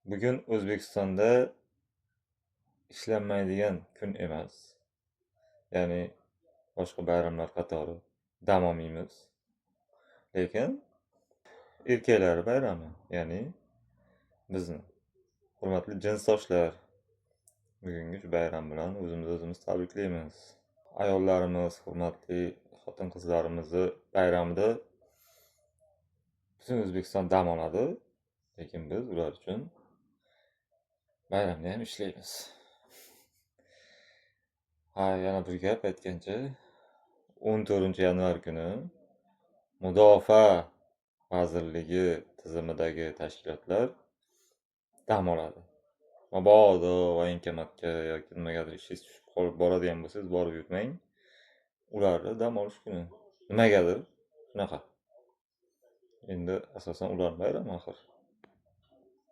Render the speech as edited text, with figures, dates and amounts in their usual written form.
Bugun O'zbekistonda ishlanmaydigan kun emas. Ya'ni boshqa bayramlar qatori dam olmaymiz. Lekin erkaklar bayrami, ya'ni bizni hurmatli jinsdoshlar bugungi shu bayram bilan o'zimiz tabriklaymiz. Ayollarimiz, hurmatli xotin-qizlarimizni bayramida butun O'zbekiston dam oladi, lekin biz ular uchun bayramda ham ishlaymiz. Yana bir gap aytgancha, 14-yanvar kuni Mudofaa vazirligi tizimidagi tashkilotlar dam oladi. Mabodo voenkomatga yoki nimagadir ishingiz tushib qolib boradigan bo'lsangiz, borib yurmang. Ularni dam olish kuni. Nimagadir shunaqa. Endi asosan ular bayrami axir.